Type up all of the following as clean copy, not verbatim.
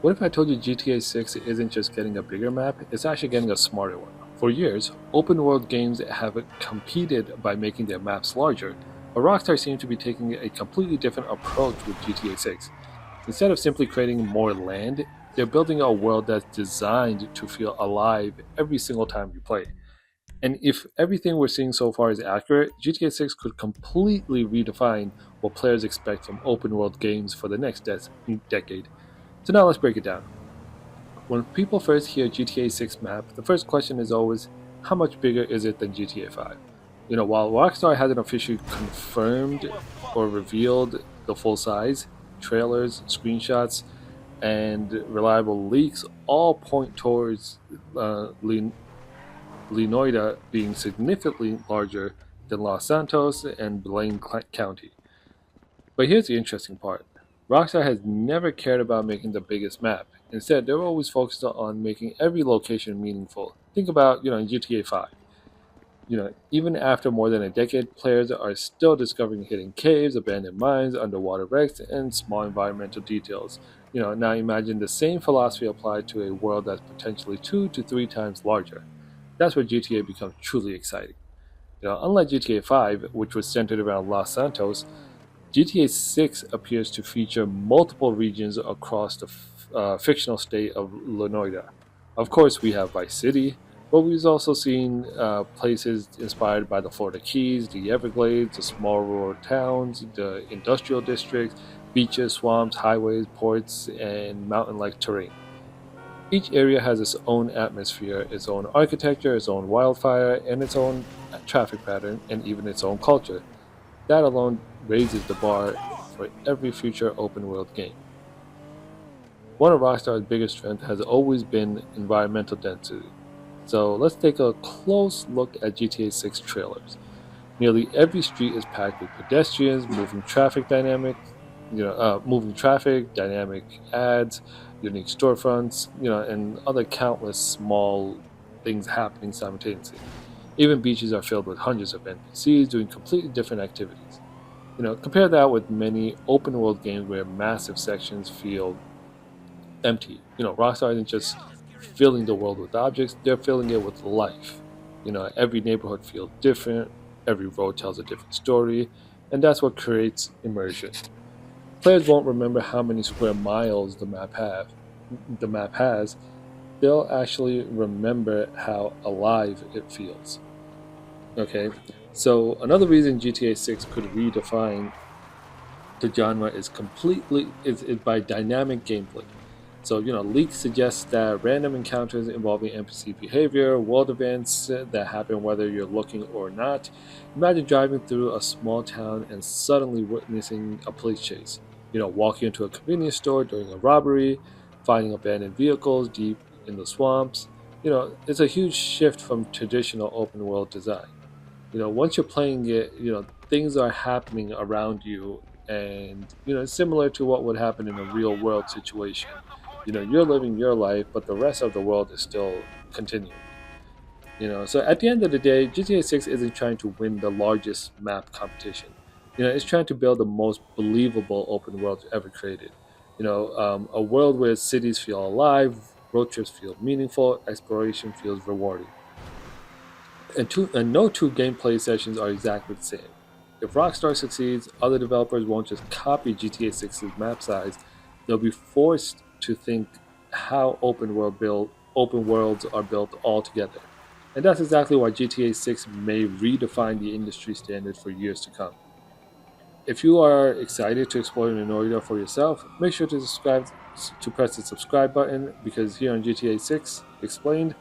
What if I told you GTA 6 isn't just getting a bigger map, it's actually getting a smarter one? For years, open world games have competed by making their maps larger, but Rockstar seems to be taking a completely different approach with GTA 6. Instead of simply creating more land, they're building a world that's designed to feel alive every single time you play. And if everything we're seeing so far is accurate, GTA 6 could completely redefine what players expect from open world games for the next decade. So now let's break it down. When people first hear GTA 6 map, the first question is always, how much bigger is it than GTA 5? While Rockstar hasn't officially confirmed or revealed the full size, trailers, screenshots, and reliable leaks all point towards Lenoida being significantly larger than Los Santos and Blaine County. But here's the interesting part. Rockstar has never cared about making the biggest map. Instead, they're always focused on making every location meaningful. Think about, in GTA 5. Even after more than a decade, players are still discovering hidden caves, abandoned mines, underwater wrecks, and small environmental details. Now imagine the same philosophy applied to a world that's potentially 2 to 3 times larger. That's where GTA becomes truly exciting. Unlike GTA 5, which was centered around Los Santos, GTA 6 appears to feature multiple regions across the fictional state of Lenoida. Of course, we have Vice City, but we've also seen places inspired by the Florida Keys, the Everglades, the small rural towns, the industrial districts, beaches, swamps, highways, ports, and mountain like terrain. Each area has its own atmosphere, its own architecture, its own wildfire, and its own traffic pattern, and even its own culture. That alone raises the bar for every future open world game. One of Rockstar's biggest strengths has always been environmental density. So let's take a close look at GTA 6 trailers. Nearly every street is packed with pedestrians, moving traffic, dynamic ads, unique storefronts, and other countless small things happening simultaneously. Even beaches are filled with hundreds of NPCs doing completely different activities. Compare that with many open world games where massive sections feel empty. Rockstar isn't just filling the world with objects, they're filling it with life. Every neighborhood feels different, every road tells a different story, and that's what creates immersion. Players won't remember how many square miles the map has. They'll actually remember how alive it feels. Okay? So another reason GTA 6 could redefine the genre is by dynamic gameplay. So, leaks suggest that random encounters involving NPC behavior, world events that happen whether you're looking or not. Imagine driving through a small town and suddenly witnessing a police chase. Walking into a convenience store during a robbery, finding abandoned vehicles deep in the swamps. It's a huge shift from traditional open world design. Once you're playing it, things are happening around you, and it's similar to what would happen in a real world situation. You're living your life, but the rest of the world is still continuing. So at the end of the day, GTA 6 isn't trying to win the largest map competition. It's trying to build the most believable open world ever created. A world where cities feel alive, road trips feel meaningful, exploration feels rewarding, and no two gameplay sessions are exactly the same. If Rockstar succeeds, other developers won't just copy GTA 6's map size, they'll be forced to think how open worlds are built all together. And that's exactly why GTA 6 may redefine the industry standard for years to come. If you are excited to explore Nenoida for yourself, make sure to press the subscribe button, because here on GTA 6 Explained,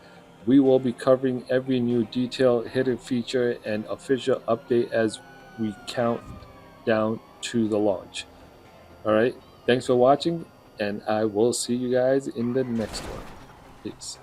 we will be covering every new detail, hidden feature, and official update as we count down to the launch. All right, thanks for watching, and I will see you guys in the next one. Peace.